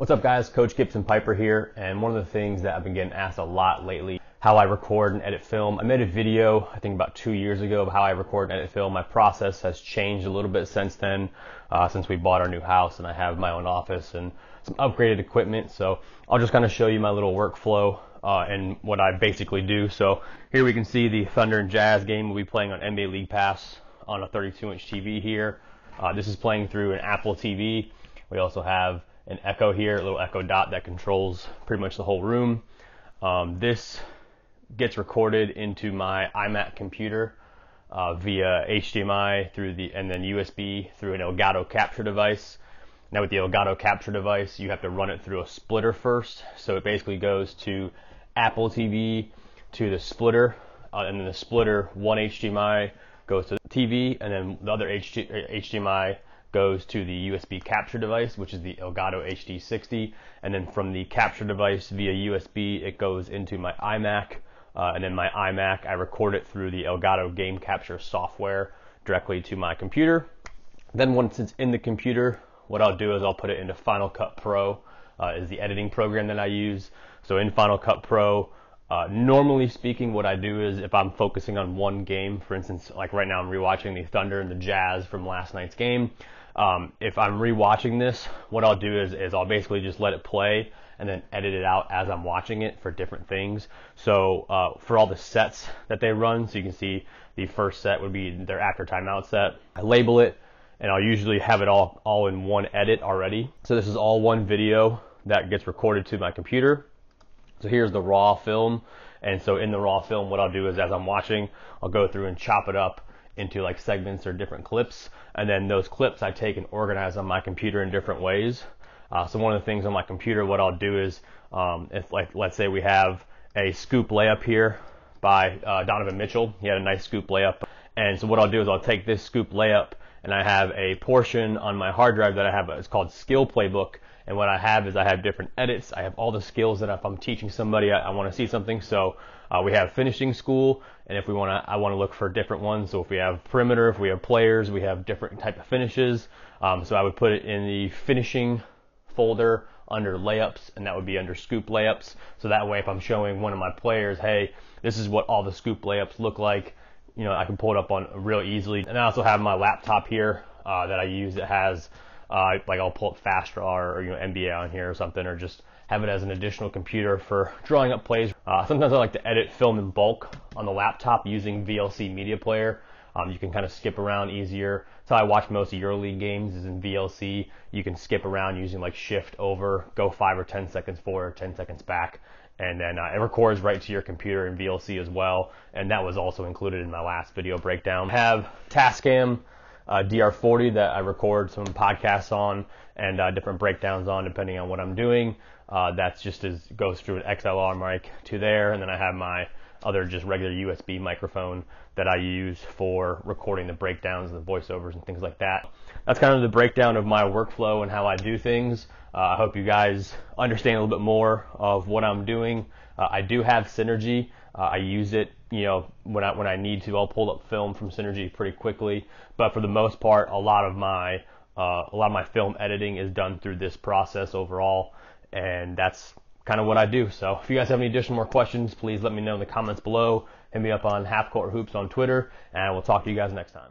What's up guys, Coach Gibson Pyper here, and one of the things that I've been getting asked a lot lately, how I record and edit film. I made a video, I think about 2 years ago, of how I record and edit film. My process has changed a little bit since then, since we bought our new house and I have my own office and some upgraded equipment. So I'll just kind of show you my little workflow and what I basically do. So here we can see the Thunder and Jazz game we'll be playing on NBA League Pass on a 32-inch TV here. This is playing through an Apple TV. We also have an Echo here, a little Echo Dot that controls pretty much the whole room. This gets recorded into my iMac computer via HDMI and then USB through an Elgato capture device. Now with the Elgato capture device, you have to run it through a splitter first. So it basically goes to Apple TV, to the splitter, and then the splitter, one HDMI goes to the TV, and then the other HDMI goes to the USB capture device, which is the Elgato HD60, and then from the capture device via USB, it goes into my iMac, and then my iMac, I record it through the Elgato game capture software directly to my computer. Then once it's in the computer, what I'll do is I'll put it into Final Cut Pro, is the editing program that I use. So in Final Cut Pro, normally speaking, what I do is if I'm focusing on one game, for instance, like right now I'm rewatching the Thunder and the Jazz from last night's game. If I'm rewatching this, what I'll do is I'll basically just let it play and then edit it out as I'm watching it for different things. So for all the sets that they run, so you can see the first set would be their after timeout set. I label it and I'll usually have it all in one edit already. So this is all one video that gets recorded to my computer. So here's the raw film, and so in the raw film, what I'll do is as I'm watching, I'll go through and chop it up into like segments or different clips, and then those clips I take and organize on my computer in different ways. So one of the things on my computer, what I'll do is, if like let's say we have a scoop layup here by Donovan Mitchell, he had a nice scoop layup, and so what I'll do is I'll take this scoop layup, and I have a portion on my hard drive that I have, it's called Skill Playbook. And what I have is I have different edits. I have all the skills that if I'm teaching somebody, I want to see something. So we have finishing school, and if I want to look for different ones. So if we have perimeter, if we have players, we have different type of finishes. So I would put it in the finishing folder under layups, and that would be under scoop layups. So that way, if I'm showing one of my players, hey, this is what all the scoop layups look like, you know, I can pull it up on real easily. And I also have my laptop here that I use that has like I'll pull up Fast Draw or NBA on here or something, or just have it as an additional computer for drawing up plays. Sometimes I like to edit film in bulk on the laptop using VLC Media Player. You can kind of skip around easier. That's how I watch most of EuroLeague games, is in VLC. You can skip around using like Shift over, go 5 or 10 seconds forward, 10 seconds back, and then it records right to your computer in VLC as well. And that was also included in my last video breakdown. I have Tascam DR40 that I record some podcasts on and different breakdowns on depending on what I'm doing. That's just goes through an XLR mic to there, and then I have my other just regular USB microphone that I use for recording the breakdowns and the voiceovers and things like that. That's kind of the breakdown of my workflow and how I do things. I hope you guys understand a little bit more of what I'm doing. I do have Synergy. I use it, you know, when I need to. I'll pull up film from Synergy pretty quickly, but for the most part, a lot of my film editing is done through this process overall, and that's kind of what I do. So if you guys have any additional more questions, please let me know in the comments below. Hit me up on Half Court Hoops on Twitter, and we'll talk to you guys next time.